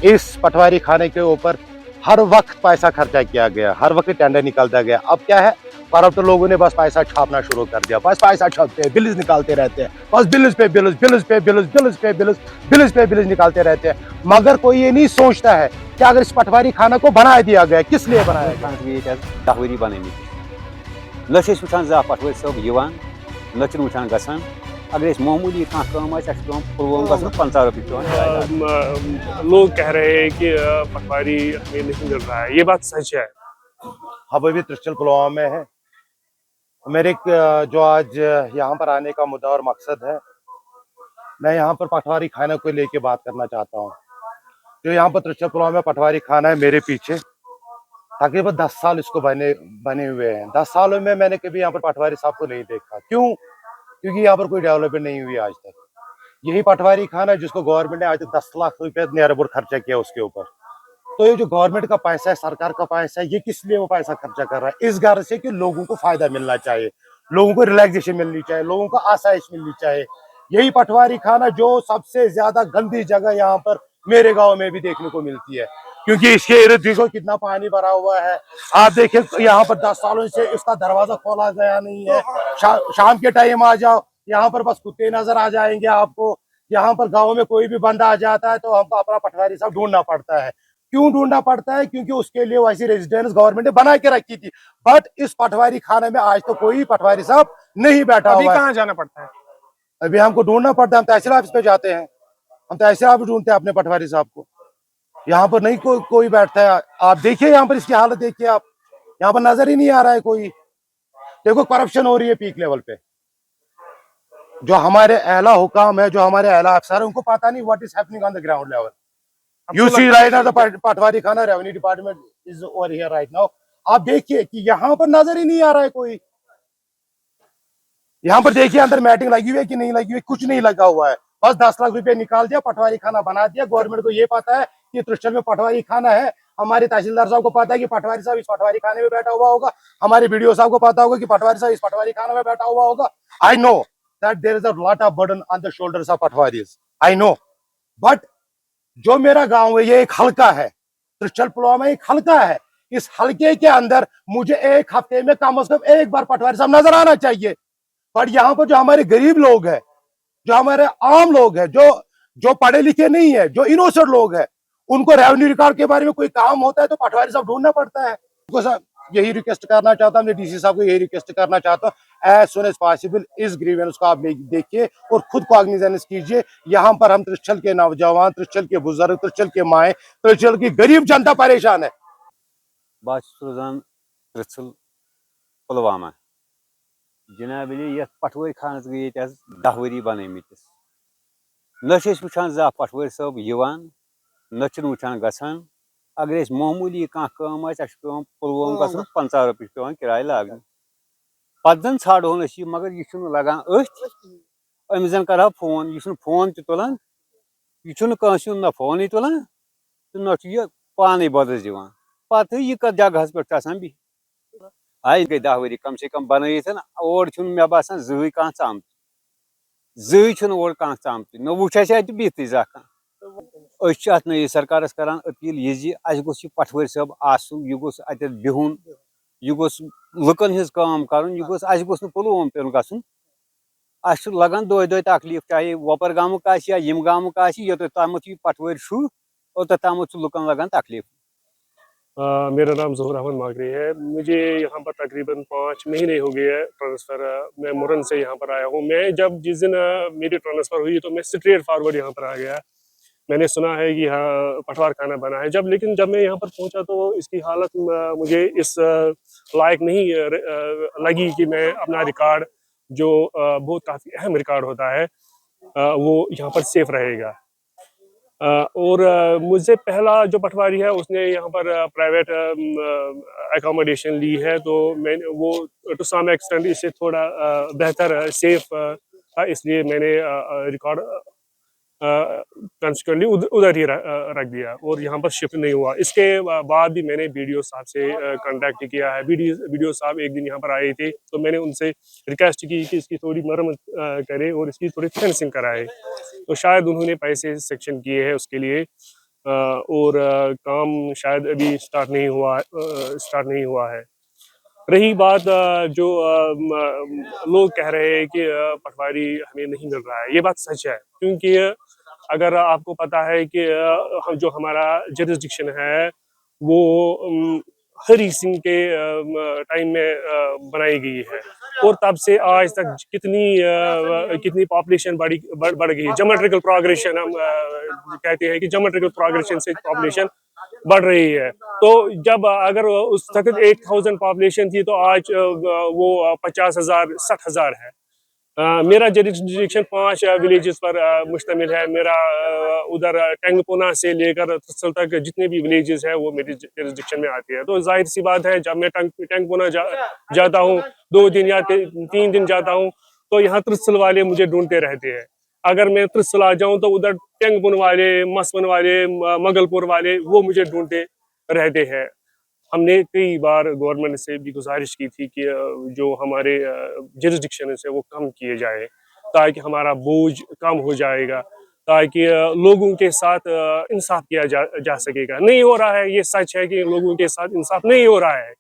इस पटवारी खाने के ऊपर हर वक्त पैसा खर्चा किया गया, हर वक्त टेंडर निकलता गया। अब क्या है, करप्ट लोगों ने बस पैसा छापना शुरू कर दिया, बस पैसा छापते हैं, बिल्स निकालते रहते हैं, बस बिल्स पे बिल्स, बिल्स पे बिल्स, बिल्स पे बिल्स, बिल्स पे बिल्स निकालते रहते हैं। मगर कोई ये नहीं सोचता है कि अगर इस पटवारी खाना को बना दिया गया, किस लिए बनाया गया? दहवरी बन वुचान जा पटवारी सब न वुचान गसान अगर मामूली पुलवाम गो 50 रुपये लोग कह रहे हैं कि पटवारी हमें नहीं मिल रहा है, ये बात सच है? हम अभी त्रिशल पुलवामा में है। मेरे जो आज यहाँ पर आने का मुद्दा और मकसद है, मैं यहाँ पर पटवारी खाने को लेके बात करना चाहता हूँ। जो यहाँ पर त्रिशल पुलवामा में पटवारी खाना है, मेरे पीछे तकरीबन 10 साल इसको बने हुए हैं। 10 सालों में मैंने कभी यहाँ पर पटवारी साहब को नहीं देखा। क्यों? क्योंकि यहाँ पर कोई डेवलपमेंट नहीं हुई आज तक। यही पटवारी खाना है जिसको गवर्नमेंट ने आज तक 10 लाख रुपए नियर अबाउट खर्चा किया उसके ऊपर। तो ये जो गवर्नमेंट का पैसा है, सरकार का पैसा है, ये किस लिए वो पैसा खर्चा कर रहा है? इस घर से कि लोगों को फायदा मिलना चाहिए, लोगों को रिलैक्सेशन मिलनी चाहिए, लोगों को आसाइश मिलनी चाहिए। यही पटवारी खाना जो सबसे ज्यादा गंदी जगह यहाँ पर मेरे गांव में भी देखने को मिलती है, क्योंकि इसके इर्द गिर्द कितना पानी भरा हुआ है। आप देखिए यहाँ पर 10 सालों से इसका दरवाजा खोला गया नहीं है। शाम के टाइम आ जाओ, यहाँ पर बस कुत्ते नजर आ जाएंगे आपको। यहाँ पर गाँव में कोई भी बंदा आ जाता है तो हमको अपना पटवारी साहब ढूंढना पड़ता है। क्यों ढूंढना पड़ता है? क्योंकि उसके लिए वैसी रेजिडेंस गवर्नमेंट ने बना के रखी थी। बट इस पटवारी खाने में आज तो कोई पटवारी साहब नहीं बैठा हुआ है। कहाँ जाना पड़ता है? अभी हमको ढूंढना पड़ता है। हम तहसील ऑफिस पे जाते हैं, हम तहसील ऑफिस ढूंढते हैं अपने पटवारी साहब को। यहाँ पर नहीं कोई बैठता है। आप देखिए यहाँ पर इसकी हालत देखिए आप, यहाँ पर नजर ही नहीं आ रहा है कोई। देखो करप्शन हो रही है पीक लेवल पे। जो हमारे आला हुकाम है, जो हमारे आला अफसर है, उनको पता नहीं what is happening on the ground level. You see right now the पटवारी खाना revenue department is over here right now। आप देखिए कि यहाँ पर नजर ही नहीं आ रहा है कोई। यहाँ पर देखिए अंदर मैटिंग लगी हुई है कि नहीं लगी हुई, कुछ नहीं लगा हुआ है। बस 10 लाख रुपए निकाल दिया, पटवारी खाना बना दिया। गवर्नमेंट को ये पता है कि त्रिशल में पटवारी खाना है। हमारे तहसीलदार साहब को पता है कि पटवारी साहब इस पटवारी खाने में बैठा हुआ होगा। हमारे बीडीओ साहब को पता होगा कि पटवारी साहब इस पटवारी खाने में बैठा हुआ होगा। I know that there is a lot of burden on the shoulders of patwaris, I know. But जो मेरा गांव है ये एक हल्का है, त्रिशल पुलवामा एक हल्का है। इस हल्के के अंदर मुझे एक हफ्ते में कम से कम एक बार पटवारी साहब नजर आना चाहिए। पर यहाँ पर जो हमारे गरीब लोग हैं, जो हमारे आम लोग हैं, जो पढ़े लिखे नहीं है, जो इनोसेंट लोग हैं, उनको रेवेन्यू रिकॉर्ड के बारे में कोई काम होता है तो पटवारी साहब ढूंढना पड़ता है। यही रिक्वेस्ट करना चाहता हूँ, डीसी साहब को यही रिक्वेस्ट करना चाहता हूँ, एज सुन एज पॉसिबल इस ग्रीवेंस को आप देखिए और खुद को ऑर्गेनाइज कीजिए। यहाँ पर हम त्रिशल के नौजवान, त्रिशल के बुजुर्ग, त्रिशल के माए, त्रिशल की गरीब जनता परेशान है। त्रिशल पुलवामा जनाब ये पटवारी खानस गई 10 वरी बन न वुचान जा पटवारी सब न वुचान गसान अगर मामूली कम पुलवाम गो 50 रुपये पे किराय लागन पत जन छाड़ोन मगर यह लगान अमिस जन कर फोन, यह फोन तुलान, यह ना फोन तुलान तो ना पान बदस दिवान पत यह कत जगह पे भी आई गई 10 वरी कम से कम बनत और मे बासान जही कह आमत जही और कह आमत न वुच बिहत अत नई सरकार करान अपील यह गोस पटवारी साहब आसन, यह गोस अत बिहुन, यह गोस लुकन हिज काम कर, यह गोस गोस पुलवाम पे गसन। लगान दो तकलीफ चाहे वपर गामुक या यम गामुक योत तमत पटवारी और तमत लुकन लगान तकलीफ। मेरा नाम ज़ोहर अहमद मागरी है। मुझे यहाँ पर तकरीबन 5 महीने हो गए हैं ट्रांसफ़र। मैं मुरन से यहाँ पर आया हूँ। मैं जिस दिन मेरी ट्रांसफ़र हुई तो मैं स्ट्रेट फॉरवर्ड यहाँ पर आ गया। मैंने सुना है कि यहाँ पटवार खाना बना है। लेकिन जब मैं यहाँ पर पहुँचा तो इसकी हालत मुझे इस लायक नहीं लगी कि मैं अपना रिकॉर्ड जो बहुत काफ़ी अहम रिकॉर्ड होता है वो यहाँ पर सेफ रहेगा। और मुझसे पहला जो पटवारी है उसने यहाँ पर प्राइवेट एकोमोडेशन ली है, तो मैंने वो टू सम एक्सटेंट इससे थोड़ा बेहतर सेफ था, इसलिए मैंने रिकॉर्ड कंसिक्वेंटली उधर ही रख दिया और यहाँ पर शिफ्ट नहीं हुआ। इसके बाद भी मैंने बीडीओ साहब से कांटेक्ट किया है। बीडीओ साहब एक दिन यहाँ पर आए थे तो मैंने उनसे रिक्वेस्ट की कि इसकी थोड़ी मरम्मत करें और इसकी थोड़ी फेंसिंग कराए, तो शायद उन्होंने पैसे सेक्शन किए हैं उसके लिए। और काम शायद अभी स्टार्ट नहीं हुआ है। रही बात जो लोग कह रहे हैं कि पटवारी हमें नहीं मिल रहा है, ये बात सच है, क्योंकि अगर आपको पता है कि जो हमारा जुरिस्डिक्शन है वो हरी सिंह के टाइम में बनाई गई है, और तब से आज तक कितनी पॉपुलेशन बढ़ गई है। ज्योमेट्रिकल प्रोग्रेशन हम कहते हैं कि ज्योमेट्रिकल प्रोग्रेशन से पॉपुलेशन बढ़ रही है। तो जब अगर उस वक्त 8000 पॉपुलेशन थी तो आज वो 50,000 60,000 है। मेरा जुरिस्डिक्शन 5 विलेजेस पर मुश्तमिल है। मेरा उधर टेंगपोना से लेकर थ्रिसल तक जितने भी विलेजेस हैं वो मेरी जुरिस्डिक्शन में आती है। तो जाहिर सी बात है, जब मैं टेंगपोना जाता हूँ 2 दिन या 3 दिन जाता हूँ, तो यहाँ थ्रिसल वाले मुझे ढूंढते रहते हैं। अगर मैं थ्रिसल आ जाऊँ तो उधर टेंगपोन वाले, मसवन वाले, मंगलपुर वाले वो मुझे ढूंढते रहते हैं। हमने कई बार गवर्नमेंट से भी गुजारिश की थी कि जो हमारे जुरिस्डिक्शन है वो कम किए जाए, ताकि हमारा बोझ कम हो जाएगा, ताकि लोगों के साथ इंसाफ किया जा सकेगा। नहीं हो रहा है, ये सच है कि लोगों के साथ इंसाफ नहीं हो रहा है।